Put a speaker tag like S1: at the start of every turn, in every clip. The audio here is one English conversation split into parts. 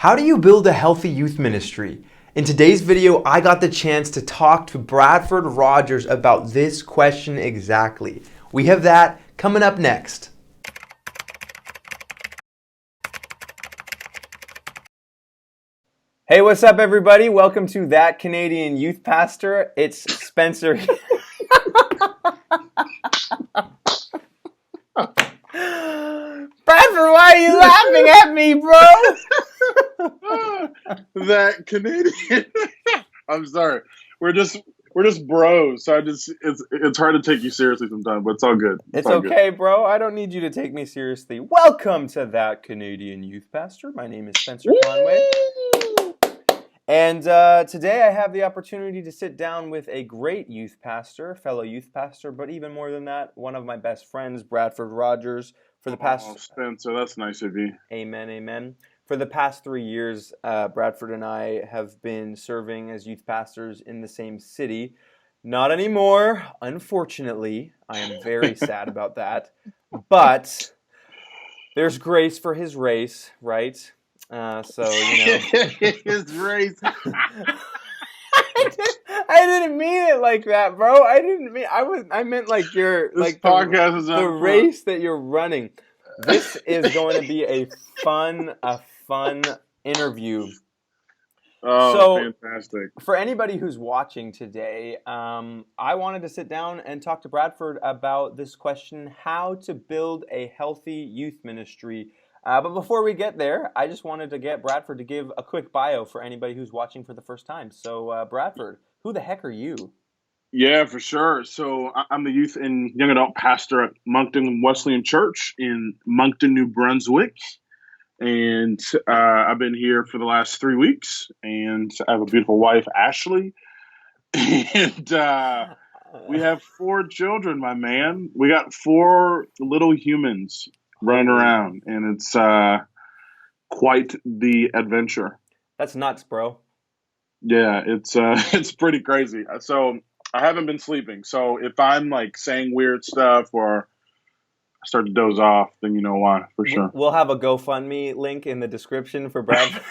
S1: How do you build a healthy youth ministry? In today's video, I got the chance to talk to Bradford Rogers about this question exactly. We have that coming up next. Hey, what's up, everybody? Welcome to That Canadian Youth Pastor. It's Spencer. Bradford, why are you laughing at me, bro?
S2: That Canadian. I'm sorry. We're just bros. So it's hard to take you seriously sometimes, but it's all good.
S1: It's
S2: all
S1: okay, bro. I don't need you to take me seriously. Welcome to That Canadian Youth Pastor. My name is Spencer
S2: good.
S1: Conway. And today I have the opportunity to sit down with a great youth pastor, fellow youth pastor, but even more than that, one of my best friends, Bradford Rogers, for the past...
S2: Oh, Spencer, that's nice of you.
S1: Amen, amen. For the past 3 years, Bradford and I have been serving as youth pastors in the same city. Not anymore, unfortunately. I am very sad about that. But there's grace for his race, right?
S2: His race.
S1: I didn't mean it like that, bro. I meant like
S2: This
S1: like
S2: podcast is
S1: the race that you're running. This is going to be a fun interview.
S2: Oh,
S1: so,
S2: fantastic.
S1: For anybody who's watching today, I wanted to sit down and talk to Bradford about this question: how to build a healthy youth ministry. But before we get there, I just wanted to get Bradford to give a quick bio for anybody who's watching for the first time. So, Bradford, who the heck are you?
S2: Yeah, for sure. So I'm the youth and young adult pastor at Moncton Wesleyan Church in Moncton, New Brunswick. And I've been here for the last 3 weeks, and I have a beautiful wife, Ashley. And we have 4 children, my man. We got 4 little humans running around, and it's quite the adventure.
S1: That's nuts, bro.
S2: Yeah, it's pretty crazy. So I haven't been sleeping. So if I'm like saying weird stuff or I start to doze off, then you know why, for sure.
S1: We'll have a GoFundMe link in the description for Bradford.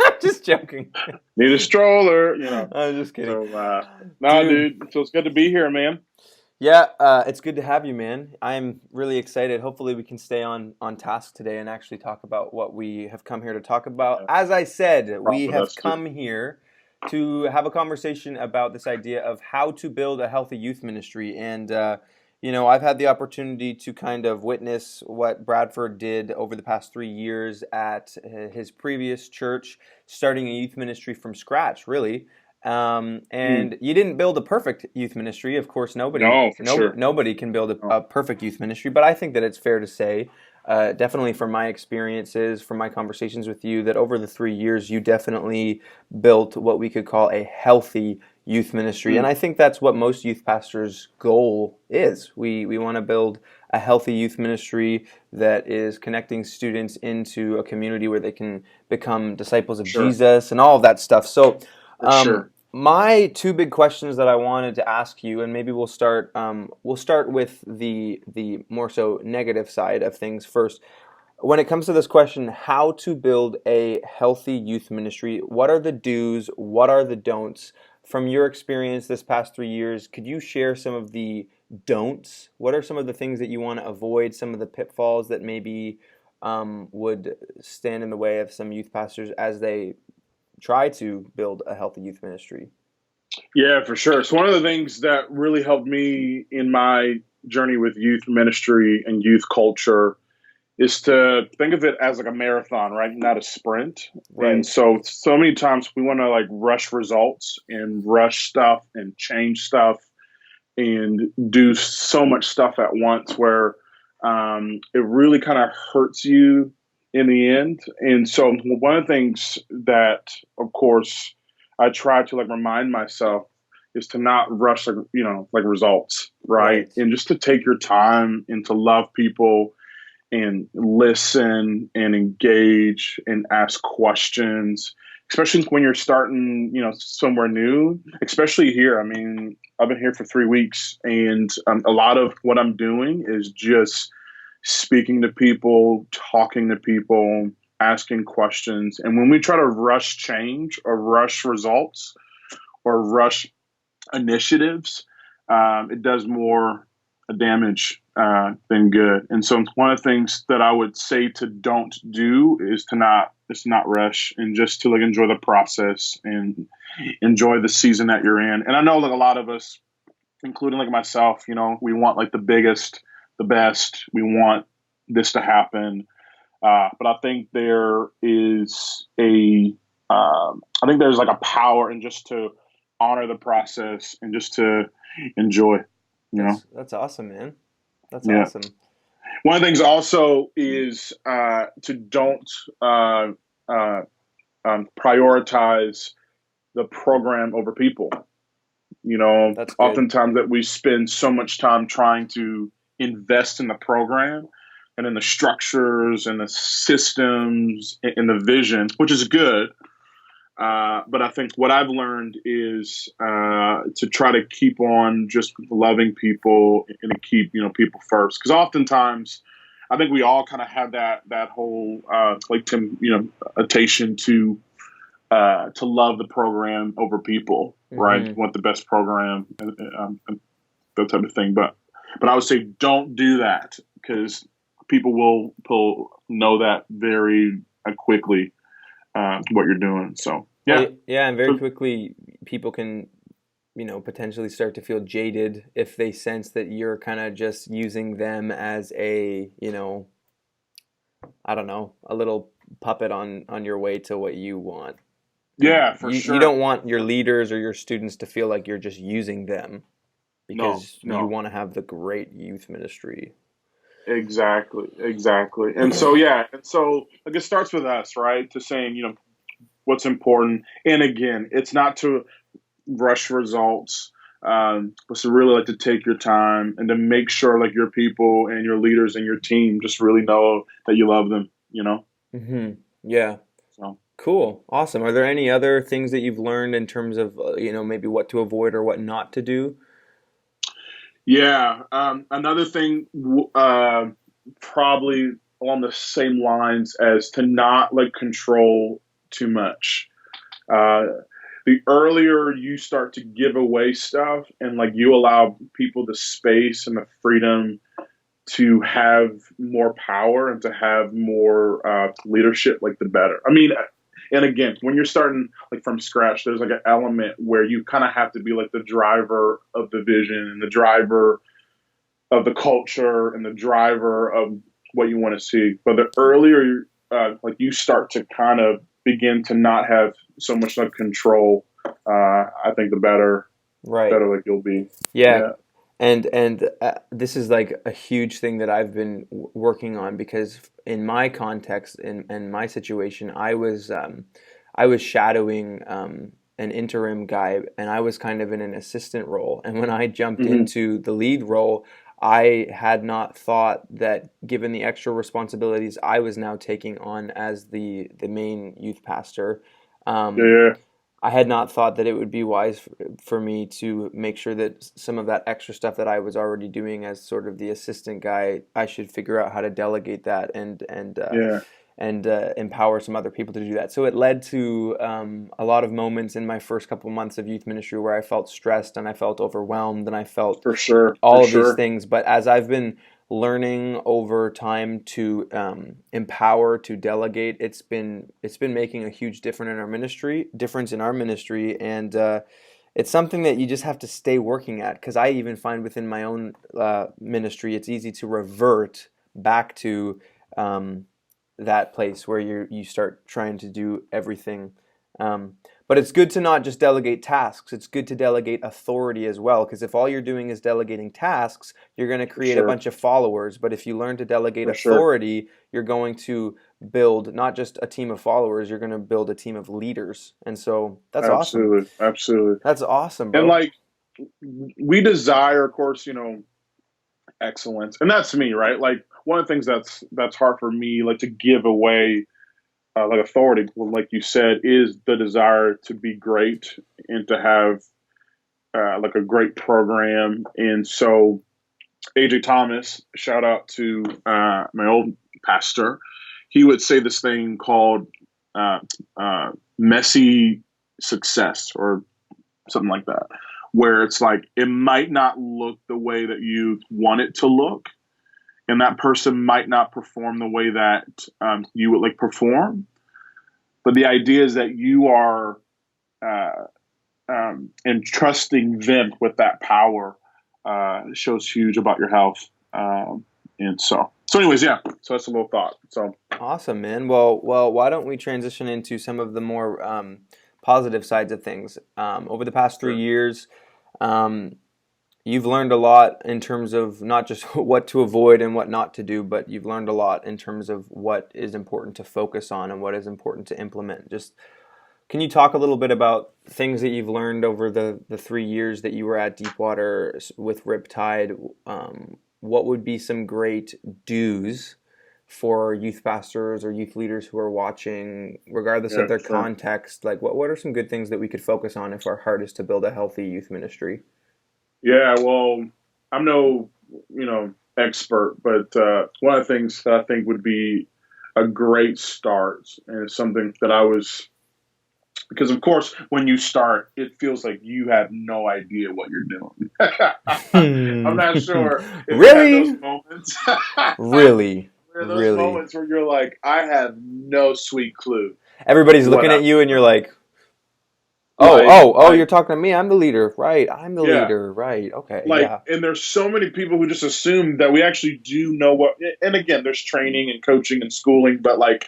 S1: I'm just joking.
S2: Need a stroller,
S1: I'm just kidding.
S2: So, dude, it feels good to be here, man.
S1: Yeah, it's good to have you, man. I'm really excited. Hopefully we can stay on task today and actually talk about what we have come here to talk about. As I said, we have come here to have a conversation about this idea of how to build a healthy youth ministry. And, I've had the opportunity to kind of witness what Bradford did over the past 3 years at his previous church, starting a youth ministry from scratch, really. And you didn't build a perfect youth ministry. Of course, nobody can build a perfect youth ministry. But I think that it's fair to say, definitely from my experiences, from my conversations with you, that over the 3 years, you definitely built what we could call a healthy youth ministry. And I think that's what most youth pastors' goal is. We want to build a healthy youth ministry that is connecting students into a community where they can become disciples of Jesus and all of that stuff. So, my 2 big questions that I wanted to ask you, and maybe we'll start with the more so negative side of things first. When it comes to this question, how to build a healthy youth ministry, what are the do's, what are the don'ts? From your experience this past 3 years, could you share some of the don'ts? What are some of the things that you want to avoid, some of the pitfalls that maybe would stand in the way of some youth pastors as they try to build a healthy youth ministry?
S2: Yeah, for sure. So one of the things that really helped me in my journey with youth ministry and youth culture is to think of it as like a marathon, right? Not a sprint. Right. And so many times we want to like rush results and rush stuff and change stuff and do so much stuff at once where it really kind of hurts you in the end. And so one of the things that, of course, I try to like remind myself is to not rush like results, right? And just to take your time and to love people and listen and engage and ask questions, especially when you're starting, somewhere new, especially here. I mean, I've been here for 3 weeks, and a lot of what I'm doing is just speaking to people, talking to people, asking questions. And when we try to rush change or rush results or rush initiatives, it does more damage than good. And so one of the things that I would say to don't do is to not rush, and just to like enjoy the process and enjoy the season that you're in. And I know like a lot of us, including like myself, we want like the biggest, the best. We want this to happen. But I think there is I think there's like a power in just to honor the process and just to enjoy,
S1: That's awesome, man. That's
S2: Yeah.
S1: awesome.
S2: One of the things also is to don't prioritize the program over people.
S1: That's good.
S2: Oftentimes that we spend so much time trying to invest in the program and in the structures and the systems and the vision, which is good. But I think what I've learned is to try to keep on just loving people and to keep people first, because oftentimes I think we all kind of have that whole temptation to love the program over people, right?
S1: Mm-hmm.
S2: Want the best program and that type of thing. But I would say don't do that, because people will know that very quickly what you're doing. So yeah,
S1: Well, yeah, and very quickly people can, potentially start to feel jaded if they sense that you're kind of just using them as a, I don't know, a little puppet on your way to what you want. And
S2: yeah, for
S1: you
S2: sure.
S1: don't want your leaders or your students to feel like you're just using them because you
S2: No,
S1: want to have the great youth ministry.
S2: exactly. And so like it starts with us, right? To saying what's important, and again, it's not to rush results. But to really like to take your time and to make sure like your people and your leaders and your team just really know that you love them.
S1: Hmm. Yeah.
S2: So
S1: Cool. Awesome. Are there any other things that you've learned in terms of, maybe what to avoid or what not to do?
S2: yeah, another thing, probably along the same lines as to not like control too much. Uh, the earlier you start to give away stuff and like you allow people the space and the freedom to have more power and to have more leadership, like the better. I mean, and again, when you're starting like from scratch, there's like an element where you kind of have to be like the driver of the vision and the driver of the culture and the driver of what you want to see. But the earlier like you start to kind of begin to not have so much like control, I think the
S1: Right.
S2: better like you'll be.
S1: Yeah.
S2: Yeah.
S1: And this is like a huge thing that I've been working on because in my context, in my situation, I was shadowing an interim guy, and I was kind of in an assistant role. And when I jumped
S2: Hmm.
S1: into the lead role, I had not thought that given the extra responsibilities I was now taking on as the main youth pastor, um,
S2: Yeah.
S1: I had not thought that it would be wise for me to make sure that some of that extra stuff that I was already doing as sort of the assistant guy, I should figure out how to delegate that
S2: Yeah.
S1: and empower some other people to do that. So it led to a lot of moments in my first couple months of youth ministry where I felt stressed and I felt overwhelmed and I felt
S2: For sure. For
S1: all of these
S2: sure.
S1: things. But as I've been learning over time to empower, to delegate, it's been making a huge difference in our ministry, and it's something that you just have to stay working at. Because I even find within my own ministry, it's easy to revert back to that place where you start trying to do everything. But it's good to not just delegate tasks. It's good to delegate authority as well. Because if all you're doing is delegating tasks, you're going to
S2: For
S1: create a
S2: sure.
S1: bunch of followers. But if you learn to delegate
S2: For sure.
S1: authority, you're going to build not just a team of followers, you're going to build a team of leaders. And so that's awesome.
S2: Absolutely. Absolutely.
S1: That's awesome,
S2: And
S1: bro.
S2: like we desire, of course, excellence. And that's me, right? Like one of the things that's hard for me, like to give away like authority, well, like you said, is the desire to be great and to have like a great program. And so AJ Thomas, shout out to my old pastor. he would say this thing called messy success or something like that, where it's like it might not look the way that you want it to look, and that person might not perform the way that you would like perform. But the idea is that you are entrusting them with that power shows huge about your health. And so anyways, yeah. So that's a little thought. So
S1: awesome, man. Well, why don't we transition into some of the more positive sides of things? Over the past 3 years, you've learned a lot in terms of not just what to avoid and what not to do, but you've learned a lot in terms of what is important to focus on and what is important to implement. Just can you talk a little bit about things that you've learned over the 3 years that you were at Deepwater with Riptide? What would be some great do's for youth pastors or youth leaders who are watching, regardless of their context? Like, what are some good things that we could focus on if our heart is to build a healthy youth ministry?
S2: Yeah, well, I'm no, expert, but one of the things that I think would be a great start, and it's something that because of course, when you start, it feels like you have no idea what you're doing. I'm not sure if you have
S1: Really?
S2: those moments.
S1: Really?
S2: There are those
S1: Really?
S2: moments where you're like, I have no sweet clue.
S1: Everybody's looking at you and you're like, you're talking to me. I'm the leader. Right. I'm the
S2: yeah.
S1: leader. Right. Okay.
S2: Like,
S1: Yeah.
S2: and there's so many people who just assume that we actually do know what, and again, there's training and coaching and schooling, but like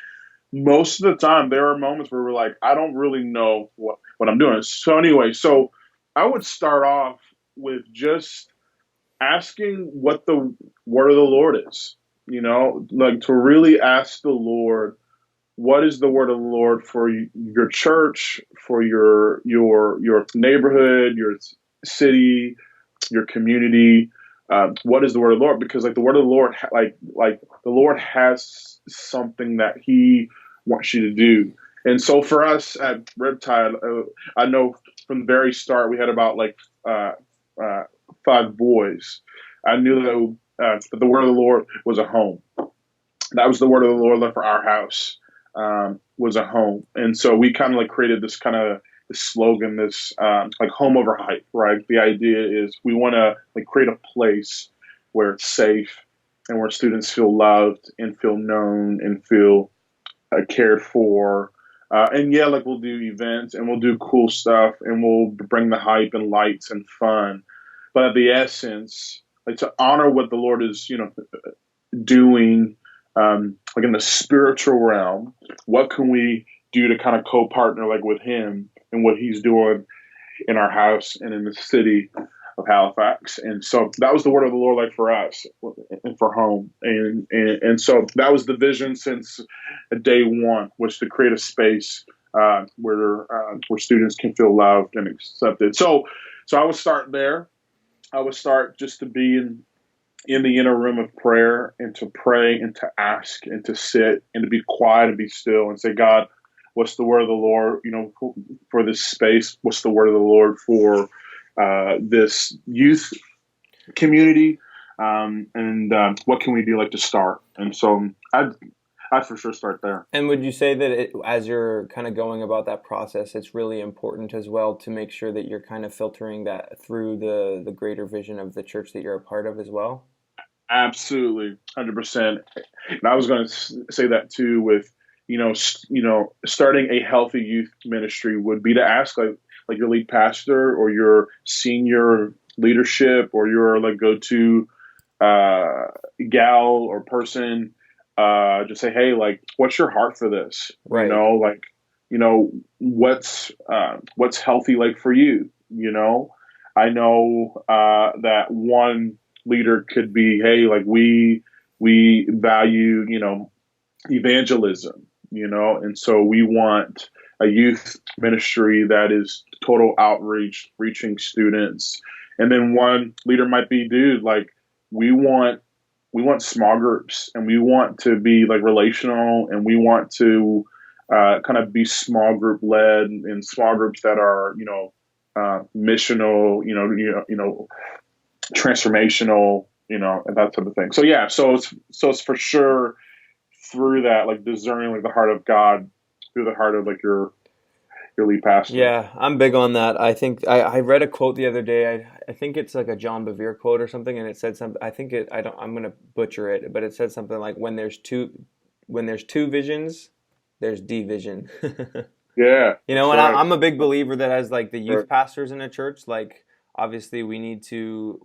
S2: most of the time there are moments where we're like, I don't really know what I'm doing. So anyway, so I would start off with just asking what the word of the Lord is, like to really ask the Lord, what is the word of the Lord for your church, for your neighborhood, your city, your community? What is the word of the Lord? Because like the word of the Lord, like the Lord has something that He wants you to do. And so for us at Riptide, I know from the very start we had about like 5 boys. I knew that the word of the Lord was a home. That was the word of the Lord for our house. Was a home, and so we kind of like created this kind of this slogan, this like home over hype, right? The idea is we want to like create a place where it's safe and where students feel loved and feel known and feel cared for. And yeah, like we'll do events and we'll do cool stuff and we'll bring the hype and lights and fun, but at the essence, like to honor what the Lord is, doing, like in the spiritual realm. What can we do to kind of co-partner like with Him and what He's doing in our house and in the city of Halifax? And so that was the word of the Lord, like for us and for home. And so that was the vision since day one, was to create a space where students can feel loved and accepted. So I would start there. I would start just to be in the inner room of prayer and to pray and to ask and to sit and to be quiet and be still and say, God, what's the word of the Lord, for this space? What's the word of the Lord for this youth community? And what can we do like to start? And so I'd for sure start there.
S1: And would you say that as you're kind of going about that process, it's really important as well to make sure that you're kind of filtering that through the greater vision of the church that you're a part of as well?
S2: Absolutely, 100%. And I was going to say that too. With starting a healthy youth ministry would be to ask like your lead pastor or your senior leadership or your like go-to gal or person. Just say, hey, like, what's your heart for this?
S1: Right.
S2: What's healthy like for you? I know that one leader could be, hey, like we value, evangelism, and so we want a youth ministry that is total outreach, reaching students. And then one leader might be, dude, like we want small groups and we want to be like relational and we want to kind of be small group led and small groups that are, missional, transformational, and that type of thing. So yeah, so it's for sure through that, like discerning like the heart of God through the heart of like your lead pastor.
S1: Yeah, I'm big on that. I think I read a quote the other day. I think it's like a John Bevere quote or something, and it said something. I think it. I don't. I'm gonna butcher it, but it said something like when there's two visions, there's division.
S2: Yeah,
S1: You know,
S2: that's
S1: and
S2: right.
S1: I'm a big believer that as like the
S2: Right.
S1: youth pastors in a church, like obviously we need to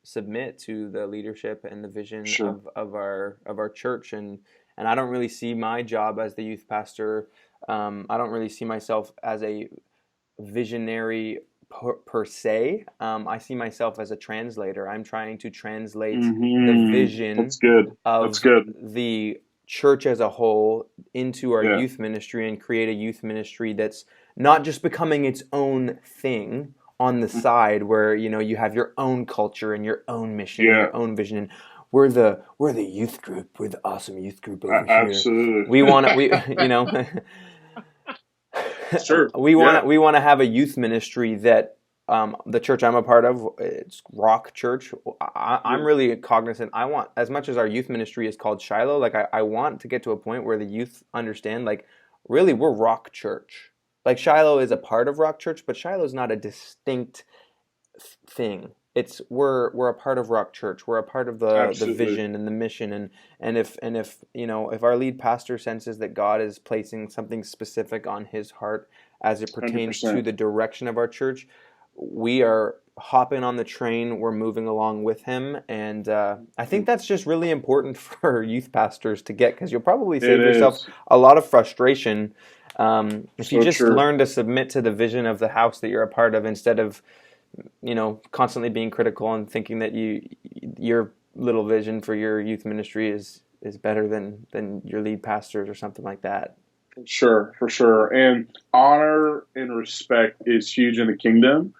S1: submit to the leadership and the vision
S2: Sure.
S1: of our church, and I don't really see my job as the youth pastor. I don't really see myself as a visionary per se. I see myself as a translator. I'm trying to translate the vision
S2: That's good. That's
S1: of
S2: good.
S1: the church as a whole into our
S2: Yeah.
S1: youth ministry and create a youth ministry that's not just becoming its own thing on the
S2: Mhm.
S1: side where you know you have your own culture and your own mission and
S2: Yeah.
S1: your own vision and we're the youth group, we're the awesome youth group over here.
S2: Absolutely.
S1: We want to we you know
S2: Sure. Yeah.
S1: we want to have a youth ministry that the church I'm a part of, it's Rock Church. I'm
S2: Yeah.
S1: really cognizant. I want, as much as our youth ministry is called Shiloh, like I want to get to a point where the youth understand, like, really, we're Rock Church. Like Shiloh is a part of Rock Church, but Shiloh is not a distinct thing. It's we're a part of Rock Church. We're a part of the
S2: Absolutely.
S1: vision and the mission and if you know if our lead pastor senses that God is placing something specific on his heart as it pertains to
S2: 100%.
S1: the direction of our church, we are hopping on the train. We're moving along with him, and I think that's just really important for youth pastors to get because you'll probably
S2: It
S1: save yourself
S2: is.
S1: a lot of frustration if you
S2: So
S1: just
S2: true.
S1: learn to submit to the vision of the house that you're a part of instead of you know, constantly being critical and thinking that your little vision for your youth ministry is better than your lead pastors or something like that.
S2: Sure, for sure. And honor and respect is huge in the kingdom.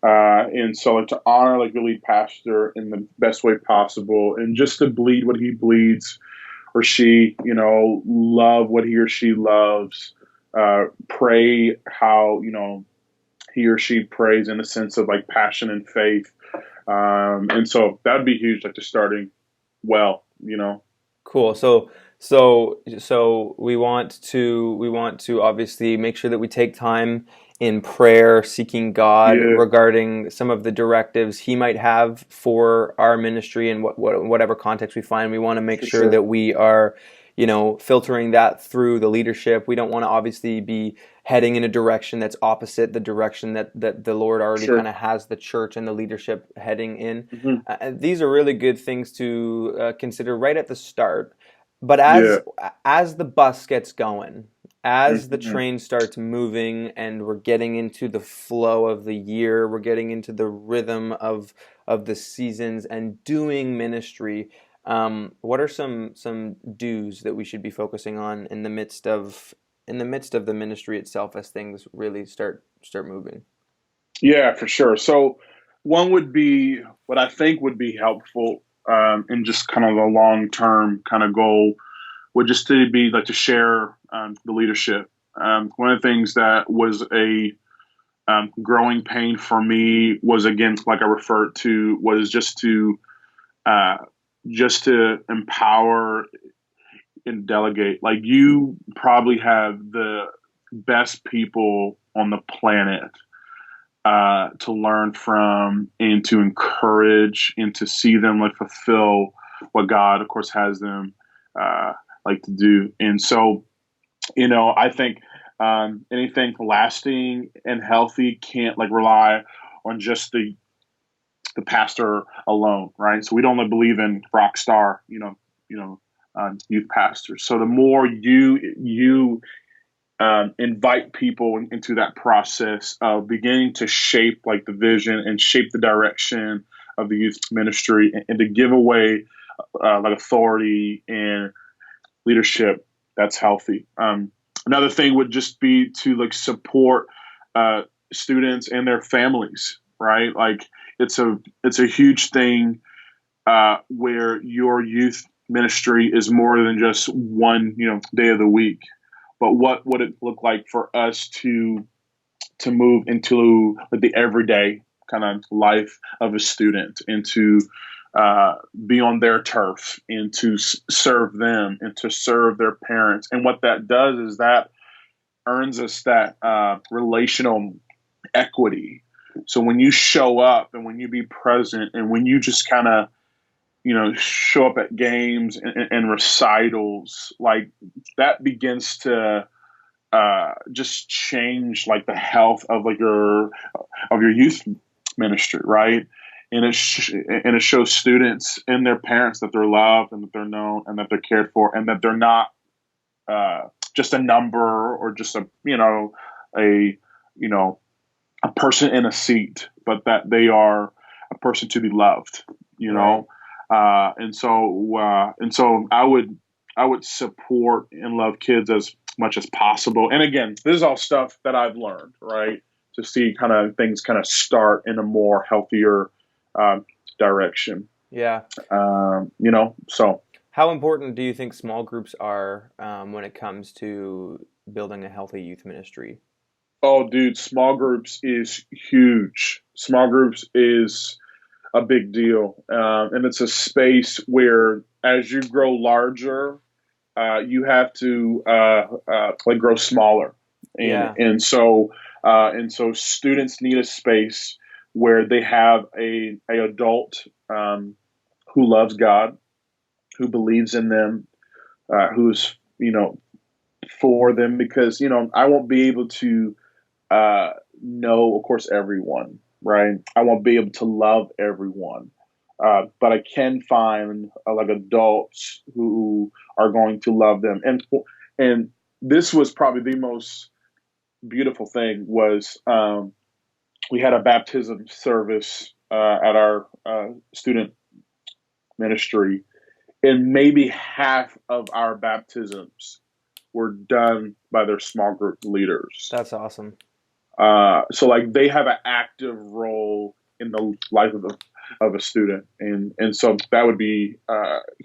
S2: And so like to honor like the lead pastor in the best way possible and just to bleed what he bleeds or she, you know, love what he or she loves, pray how, you know, he or she prays in a sense of like passion and faith. And so that would be huge, like to starting well, you know.
S1: Cool. So we want to obviously make sure that we take time in prayer, seeking God
S2: Yeah,
S1: regarding some of the directives He might have for our ministry and whatever context we find. We want to make
S2: for
S1: sure
S2: sure.
S1: that we are, you know, filtering that through the leadership. We don't want to obviously be heading in a direction that's opposite the direction that the Lord already kind
S2: Sure.
S1: of has the church and the leadership heading in.
S2: Hmm.
S1: These are really good things to consider right at the start. But
S2: Yeah.
S1: as the bus gets going, as the
S2: Hmm.
S1: train starts moving, and we're getting into the flow of the year, we're getting into the rhythm of the seasons and doing ministry. What are some do's that we should be focusing on in the midst of the ministry itself as things really start moving?
S2: Yeah, for sure. So one would be what I think would be helpful in just kind of a long term kind of goal would just to be like to share the leadership. One of the things that was a growing pain for me was again, like I referred to, was uh, just to empower and delegate. Like you probably have the best people on the planet to learn from and to encourage and to see them like fulfill what God, of course, has them like to do. And so, you know, I think anything lasting and healthy can't like rely on just the pastor alone, right? So we don't like, believe in rock star, youth pastors. So the more you invite people into that process of beginning to shape like the vision and shape the direction of the youth ministry and to give away like authority and leadership that's healthy. Another thing would just be to like support uh, students and their families, right? Like it's a huge thing where your youth ministry is more than just one day of the week, but what would it look like for us to move into like the everyday kind of life of a student, into be on their turf and to serve them and to serve their parents. And what that does is that earns us that relational equity. So when you show up and when you be present and when you just kind of, show up at games and recitals, like that begins to just change like the health of like your youth ministry, right? And it shows students and their parents that they're loved and that they're known and that they're cared for and that they're not just a number or just a you know a person in a seat, but that they are a person to be loved. You
S1: Right.
S2: know, and so I would support and love kids as much as possible. And again, this is all stuff that I've learned, right? To see kind of things kind of start in a more healthier um, direction.
S1: Yeah.
S2: So
S1: How important do you think small groups are when it comes to building a healthy youth ministry?
S2: oh, dude, small groups is huge. Small groups is a big deal, and it's a space where, as you grow larger, you have to like grow smaller, and
S1: Yeah.
S2: students need a space where they have a adult who loves God, who believes in them, who's for them, because I won't be able to uh, know, of course, everyone, right? I won't be able to love everyone, but I can find like adults who are going to love them. And this was probably the most beautiful thing was we had a baptism service at our student ministry, and maybe half of our baptisms were done by their small group leaders.
S1: That's awesome.
S2: So like they have an active role in the life of a student, and so that would be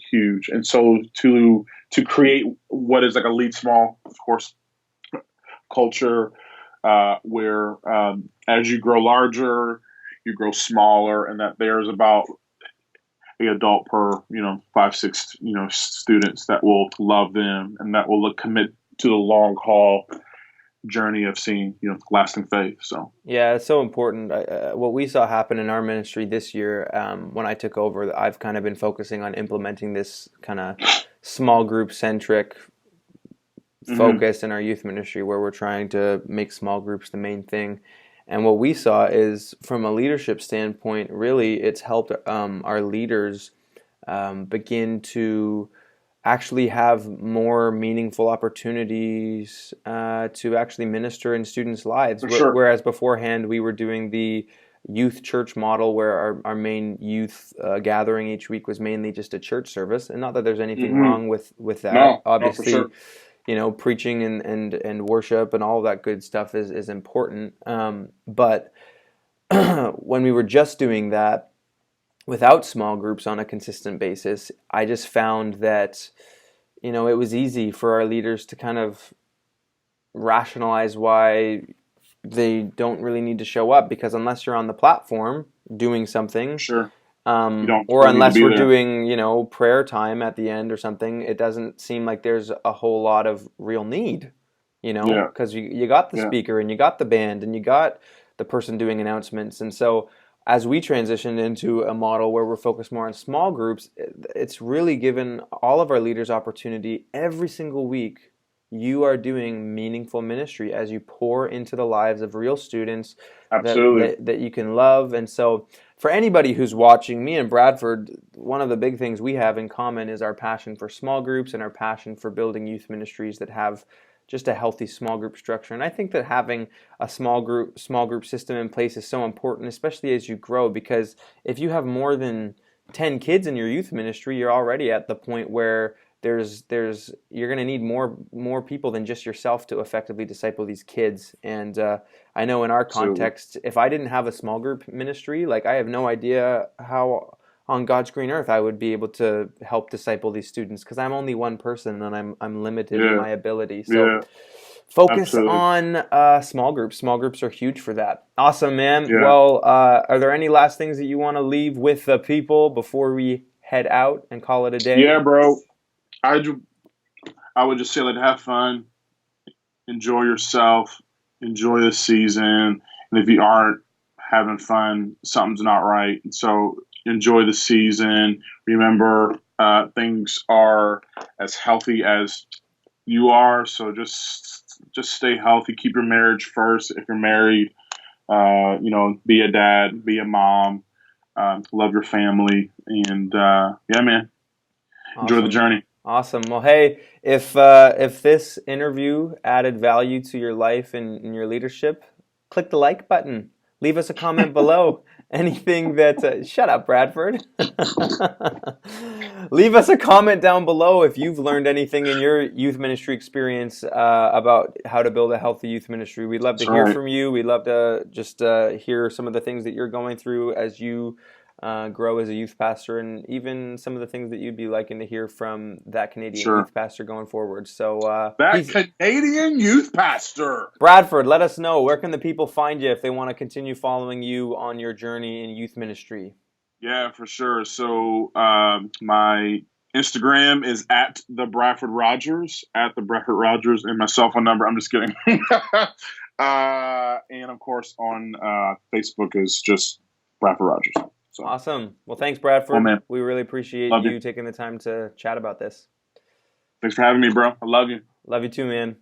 S2: huge. And so to create what is like a lead small, of course, culture where as you grow larger, you grow smaller, and that there's about a adult per 5 6 students that will love them and that will commit to the long haul journey of seeing lasting faith. So
S1: Yeah, it's so important. What we saw happen in our ministry this year, when I took over, I've kind of been focusing on implementing this kind of small group centric focus in our youth ministry, where we're trying to make small groups the main thing. And what we saw is, from a leadership standpoint, really it's helped our leaders begin to actually have more meaningful opportunities to actually minister in students' lives.
S2: for sure.
S1: Whereas beforehand we were doing the youth church model, where our main youth gathering each week was mainly just a church service. And not that there's anything wrong with that.
S2: No, for
S1: Obviously,
S2: sure.
S1: preaching and worship and all of that good stuff is important. But when we were just doing that without small groups on a consistent basis, I just found that it was easy for our leaders to kind of rationalize why they don't really need to show up, because unless you're on the platform doing something,
S2: Sure. You don't
S1: or
S2: really need to
S1: unless
S2: be
S1: we're
S2: there.
S1: doing prayer time at the end or something, it doesn't seem like there's a whole lot of real need,
S2: Yeah.
S1: because you got the
S2: Yeah.
S1: speaker and you got the band and you got the person doing announcements. And so as we transitioned into a model where we're focused more on small groups, it's really given all of our leaders opportunity every single week. You are doing meaningful ministry as you pour into the lives of real students
S2: Absolutely.
S1: that you can love. And so for anybody who's watching, me and Bradford, one of the big things we have in common is our passion for small groups and our passion for building youth ministries that have just a healthy small group structure. And I think that having a small group system in place is so important, especially as you grow, because if you have more than 10 kids in your youth ministry, you're already at the point where you're going to need more people than just yourself to effectively disciple these kids. And I know in our
S2: Absolutely.
S1: context, if I didn't have a small group ministry, like, I have no idea how on God's green earth I would be able to help disciple these students, because I'm only one person and I'm limited in
S2: Yeah.
S1: my ability. So
S2: Yeah.
S1: focus
S2: Absolutely.
S1: on small groups. Small groups are huge for that. Awesome, man.
S2: Yeah.
S1: Well, are there any last things that you want to leave with the people before we head out and call it a day?
S2: Yeah, bro. I would just say, like, have fun, enjoy yourself, enjoy the season, and if you aren't having fun, something's not right. So enjoy the season. Remember, things are as healthy as you are. So just stay healthy. Keep your marriage first. If you're married, be a dad, be a mom, love your family, and yeah, man, enjoy the
S1: Awesome.
S2: journey.
S1: Awesome. Well, hey, if this interview added value to your life and your leadership, click the like button. Leave us a comment below. Anything that shut up, Bradford. Leave us a comment down below if you've learned anything in your youth ministry experience about how to build a healthy youth ministry. We'd love to hear from you. We'd love to just hear some of the things that you're going through as you grow as a youth pastor, and even some of the things that you'd be liking to hear from that Canadian youth pastor going forward. So
S2: Canadian youth pastor,
S1: Bradford, let us know, where can the people find you if they want to continue following you on your journey in youth ministry?
S2: Yeah, for sure. So my Instagram is at the Bradford Rogers, and my cell phone number. I'm just kidding. And of course on Facebook is just Bradford Rogers. So.
S1: Awesome. Well, thanks, Bradford.
S2: Oh, man.
S1: We really appreciate you taking the time to chat about this.
S2: Thanks for having me, bro. I love you.
S1: Love you too, man.